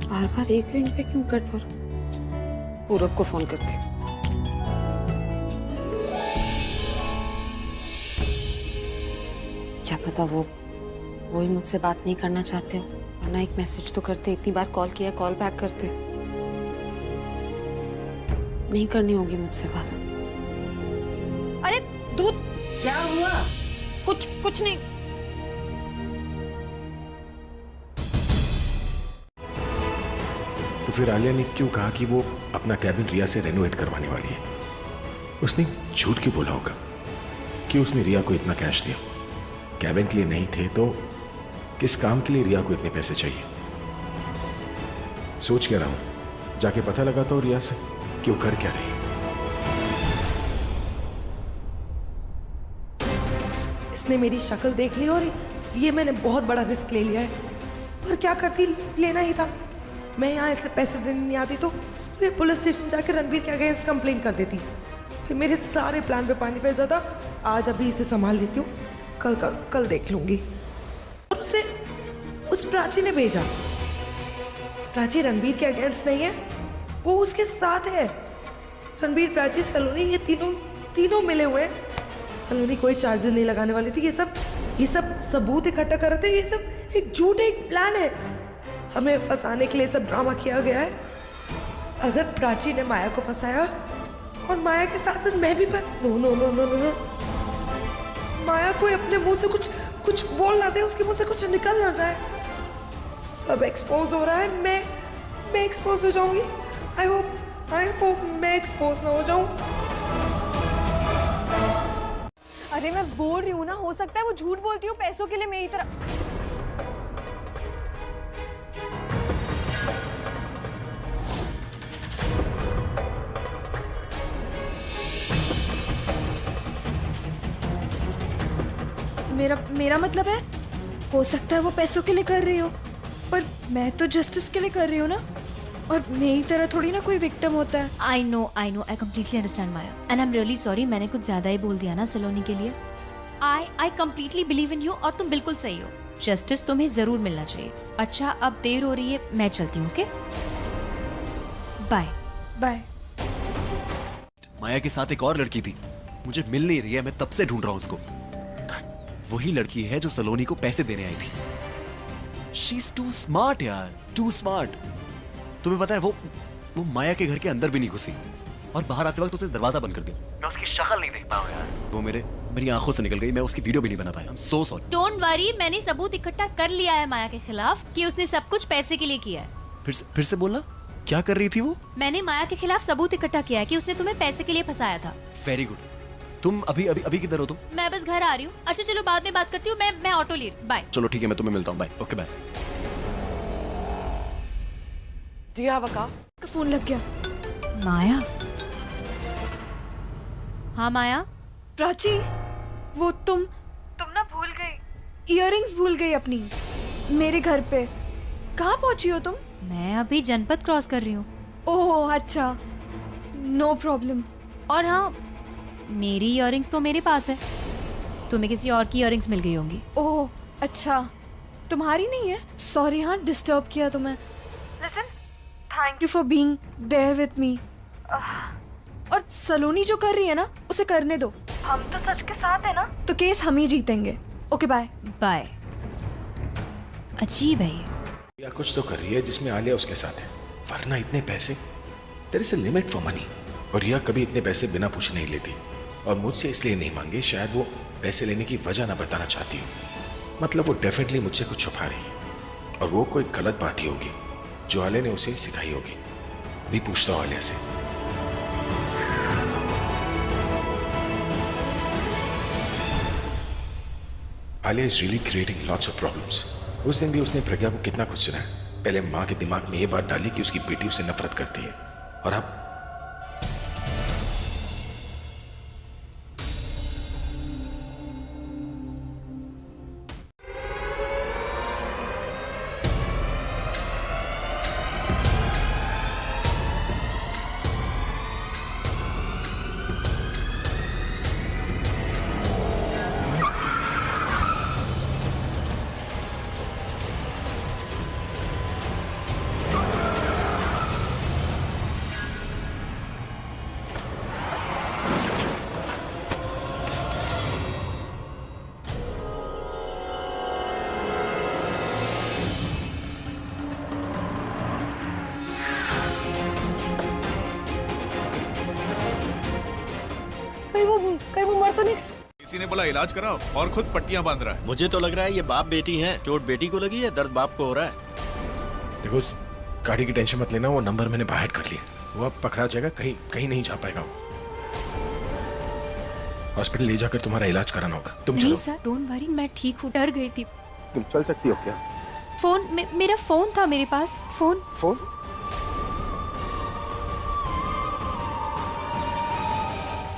[SPEAKER 2] बार बार एक रिंग पे क्यों कट हो रहा? पूरब को फोन करती हूँ। क्या पता वो ही मुझसे बात नहीं करना चाहते हो, वरना एक मैसेज तो करते। इतनी बार कॉल किया, कॉल बैक करते। नहीं करनी होगी मुझसे बात। अरे दूध।
[SPEAKER 14] क्या हुआ?
[SPEAKER 2] कुछ नहीं।
[SPEAKER 1] तो फिर आलिया ने क्यों कहा कि वो अपना कैबिन रिया से रेनोवेट करवाने वाली है? उसने झूठ क्यों बोला होगा कि उसने रिया को इतना कैश दिया? कैबिन के लिए नहीं थे तो किस काम के लिए रिया को इतने पैसे चाहिए? सोच क्या रहा हूं, जाके पता लगा तो रिया से कि वो कर क्या रही है।
[SPEAKER 14] इसने मेरी शक्ल देख ली और ये मैंने बहुत बड़ा रिस्क ले लिया है। और क्या करती, लेना ही था। मैं यहाँ ऐसे पैसे देने नहीं आती तो फिर पुलिस स्टेशन जाकर रणबीर के अगेंस्ट कंप्लेन कर देती। फिर मेरे सारे प्लान पे पानी फिर जाता। आज अभी इसे संभाल लेती हूँ, कल देख लूंगी। और उस प्राची ने भेजा। प्राची रणबीर के अगेंस्ट नहीं है, वो उसके साथ है। रणबीर, प्राची, सलोनी, ये तीनों मिले हुए हैं। सलोनी कोई चार्जेस नहीं लगाने वाली थी। ये सब सबूत इकट्ठा कर रहे थे। ये सब एक झूठ, एक प्लान है। हमें फंसाने के लिए सब ड्रामा किया गया है। अगर प्राची ने माया को फंसाया और माया के साथ साथ मैं भी फंस, नो। माया को अपने मुंह से कुछ बोल ना दे, उसके मुंह से कुछ निकल ना जाए। सब एक्सपोज हो रहा है। मैं एक्सपोज हो जाऊंगी। आई होप मैं एक्सपोज ना हो जाऊं।
[SPEAKER 3] अरे मैं बोल रही हूँ ना, हो सकता है वो झूठ बोलती हो पैसों के लिए मेरी तरह। मेरा मतलब है
[SPEAKER 9] हो सकता है वो पैसों के लिए कर रही हो, पर मैं तो जस्टिस के लिए कर रही हूँ ना, और मेरी तरह थोड़ी ना कोई विक्टिम होता है।
[SPEAKER 13] I know, I completely understand Maya, and I am really sorry, मैंने कुछ ज्यादा ही बोल दिया ना सलोनी के लिए। I completely believe in you, और तुम बिल्कुल सही हो, जस्टिस तुम्हें जरूर मिलना चाहिए। अच्छा, अब देर हो रही है, मैं चलती हूँ। Okay, bye
[SPEAKER 9] bye.
[SPEAKER 5] माया के साथ एक और लड़की थी, मुझे मिल नहीं रही है, मैं तब से ढूंढ रहा हूँ उसको। वही लड़की है जो सलोनी को पैसे देने आई थी। शी इज टू स्मार्ट यार, टू स्मार्ट। तुम्हें पता है वो माया के घर के अंदर भी नहीं घुसी, और बाहर आते वक्त उसने दरवाजा बंद कर दिया। मैं उसकी शक्ल नहीं देख पाया यार, वो मेरी आंखों से निकल गई, मैं उसकी वीडियो भी नहीं बना पाया। I'm so sorry।
[SPEAKER 13] Don't worry, मैंने सबूत इकट्ठा कर लिया है माया के खिलाफ कि उसने सब कुछ पैसे के लिए किया है।
[SPEAKER 5] फिर से बोलना, क्या कर रही थी वो?
[SPEAKER 13] मैंने माया के खिलाफ सबूत इकट्ठा किया है कि उसने तुम्हें पैसे के लिए फंसाया था।
[SPEAKER 5] Very good. तुम अभी किधर हो तुम?
[SPEAKER 13] मैं बस घर आ रही हूँ। अच्छा चलो, बाद में बात करती हूँ, मैं ऑटो ले रही हूँ। बाय।
[SPEAKER 5] चलो ठीक है, मैं तुम्हें मिलता हूँ। बाय। Okay bye.
[SPEAKER 9] का फोन लग गया।
[SPEAKER 13] माया? हाँ माया।
[SPEAKER 9] प्राची, वो तुम ना भूल गई, इयररिंग्स भूल गई अपनी मेरे घर पे। कहाँ पहुंची हो तुम?
[SPEAKER 13] मैं अभी जनपद क्रॉस कर रही हूँ।
[SPEAKER 9] ओह अच्छा, नो प्रॉब्लम।
[SPEAKER 13] और हाँ, मेरी इयररिंग्स तो मेरे पास है, तुम्हें किसी और की इयररिंग्स मिल गई होंगी।
[SPEAKER 9] ओह अच्छा, तुम्हारी नहीं है? सॉरी हाँ, डिस्टर्ब किया तुम्हें। Listen, thank you for being there with me. और सलोनी जो कर रही है ना, उसे करने दो। हम तो सच के साथ है ना, तो केस हम ही जीतेंगे। Okay bye.
[SPEAKER 13] बाय। अजीब है ये।
[SPEAKER 1] या कुछ तो कर रही है जिसमें आलिया उसके साथ है, वरना इतने पैसे, there is a limit for money. और रिया कभी इतने पैसे बिना पूछे नहीं लेती, और मुझसे इसलिए नहीं मांगे, शायद वो पैसे लेने की वजह ना बताना चाहती हो। मतलब वो डेफिनेटली मुझसे कुछ छुपा रही है, और वो कोई गलत बात ही होगी जो आलिया ने उसे सिखाई होगी। अभी पूछता हूँ आलिया से। Alia is really creating lots of problems. उस दिन भी उसने प्रज्ञा को कितना कुछ सुनाया। पहले माँ के दिमाग में ये बात डाली कि उसकी बेटी उससे नफरत करती है, और अब
[SPEAKER 14] कहीं वो मर तो नहीं?
[SPEAKER 18] किसी ने बोला इलाज कराओ और खुद पट्टियां बांध रहा है।
[SPEAKER 8] मुझे तो लग रहा है ये बाप बेटी हैं। चोट बेटी को लगी है, दर्द बाप को हो रहा है।
[SPEAKER 1] देखो, उस गाड़ी की टेंशन मत लेना, वो नंबर मैंने बाहर कर लिया, वो अब पकड़ा जाएगा, कहीं नहीं जा पाएगा वो। हॉस्पिटल ले जाकर तुम्हारा इलाज कराना होगा। तुम
[SPEAKER 13] नहीं
[SPEAKER 1] चलो।
[SPEAKER 13] सर, डोंट वरी, मैं ठीक हूँ, डर गई थी।
[SPEAKER 1] तुम चल सकती हो क्या?
[SPEAKER 13] फोन मेरा फोन था मेरे पास। फोन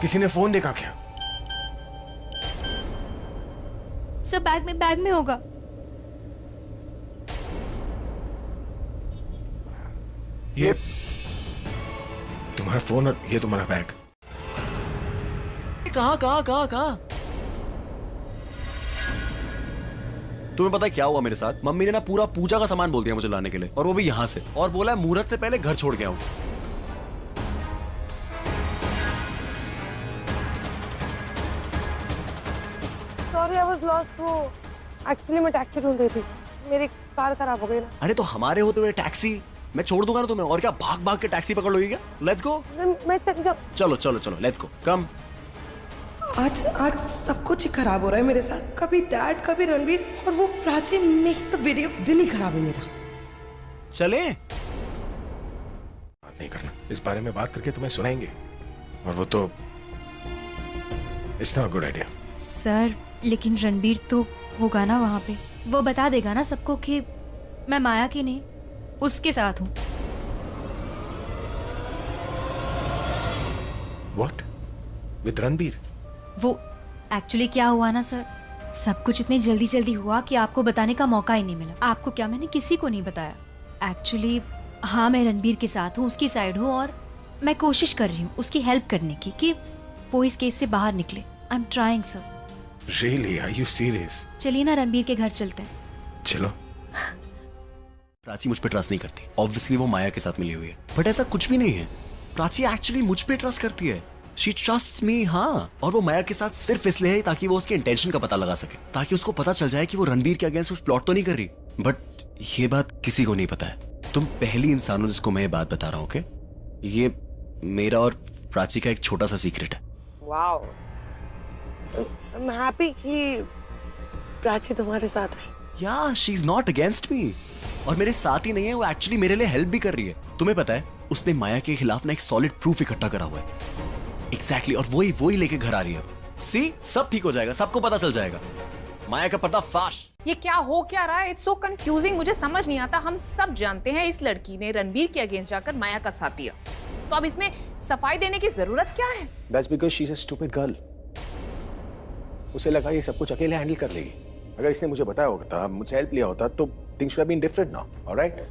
[SPEAKER 1] किसी ने फोन देखा क्या?
[SPEAKER 13] सर बैग में होगा।
[SPEAKER 1] ये तुम्हारा फोन और ये तुम्हारा बैग।
[SPEAKER 5] कहाँ? तुम्हें पता है क्या हुआ मेरे साथ? मम्मी ने ना पूरा पूजा का सामान बोल दिया मुझे लाने के लिए, और वो भी यहाँ से, और बोला है मुहूर्त से पहले घर छोड़ के आऊं।
[SPEAKER 14] Sorry, I was lost. वो एक्चुअली मैं टैक्सी ढूंढ रही थी, मेरी कार खराब हो गई ना।
[SPEAKER 5] अरे तो हमारे होते हुए टैक्सी मैं छोड़ दूंगा ना तुम्हें, और क्या भाग के टैक्सी पकड़ लोगी क्या? Let's go.
[SPEAKER 14] मैं चली जाऊं।
[SPEAKER 5] चलो लेट्स गो, कम।
[SPEAKER 14] आज सब कुछ ही खराब हो रहा है मेरे साथ। कभी डैड, कभी रणवीर, और वो प्राची। मेरी तो वीडियो दिन ही खराब है मेरा।
[SPEAKER 5] चले?
[SPEAKER 1] बात नहीं करना, इस बारे में बात करके तुम्हें सुनाएंगे, और वो तो it's not a good idea.
[SPEAKER 13] Sir लेकिन रणबीर तो होगा ना वहाँ पे, वो बता देगा ना सबको कि मैं माया की नहीं, उसके साथ हूँ।
[SPEAKER 1] व्हाट? विद रणबीर?
[SPEAKER 13] वो एक्चुअली क्या हुआ ना सर, सब कुछ इतनी जल्दी जल्दी हुआ कि आपको बताने का मौका ही नहीं मिला। आपको क्या, मैंने किसी को नहीं बताया। एक्चुअली हाँ, मैं रणबीर के साथ हूँ, उसकी साइड हूँ, और मैं कोशिश कर रही हूँ उसकी हेल्प करने की कि वो इस केस से बाहर निकले। I am trying sir.
[SPEAKER 1] Really? Are you serious?
[SPEAKER 13] चलिए ना रणबीर के घर चलते हैं।
[SPEAKER 1] चलो।
[SPEAKER 5] प्राची मुझ पे ट्रस्ट नहीं करती। ऑब्वियसली वो माया के साथ मिली हुई है, बट ऐसा कुछ भी नहीं है। प्राची एक्चुअली मुझ पे ट्रस्ट करती है। शी ट्रस्ट्स मी। हाँ, और वो माया के साथ सिर्फ इसलिए है ताकि वो उसके इंटेंशन का पता लगा सके, ताकि उसको पता चल जाए कि वो रणबीर के अगेंस्ट कुछ प्लॉट तो नहीं कर रही। बट ये बात किसी को नहीं पता है। तुम पहली इंसान हो जिसको मैं ये बात बता रहा हूँ। ओके, ये मेरा और प्राची का एक छोटा सा सीक्रेट है।
[SPEAKER 7] वाओ, आई एम हैप्पी कि प्राची तुम्हारे साथ है।
[SPEAKER 5] या she is not against me, और मेरे साथ ही नहीं है, वो एक्चुअली मेरे लिए हेल्प भी कर रही है। तुम्हें पता है उसने माया के खिलाफ ना एक सॉलिड प्रूफ इकट्ठा करा हुआ है। एग्जैक्टली, और वही लेके घर आ रही है। सी, सब ठीक हो जाएगा, सबको पता चल जाएगा। माया का पर्दाफाश।
[SPEAKER 17] ये क्या हो क्या रहा है? इट्स सो कंफ्यूजिंग, मुझे समझ नहीं आता। हम सब जानते हैं इस लड़की ने रणबीर के अगेंस्ट जाकर माया का साथ दिया, तो अब इसमें सफाई देने की जरूरत क्या है?
[SPEAKER 1] That's because she's a stupid girl. उसे लगा ये सब कुछ अकेले हैंडल कर लेगी। अगर इसने मुझे बताया होता, मुझसे हेल्प लिया होता, तो things should have been different now. All right?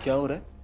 [SPEAKER 5] क्या हो रहा है?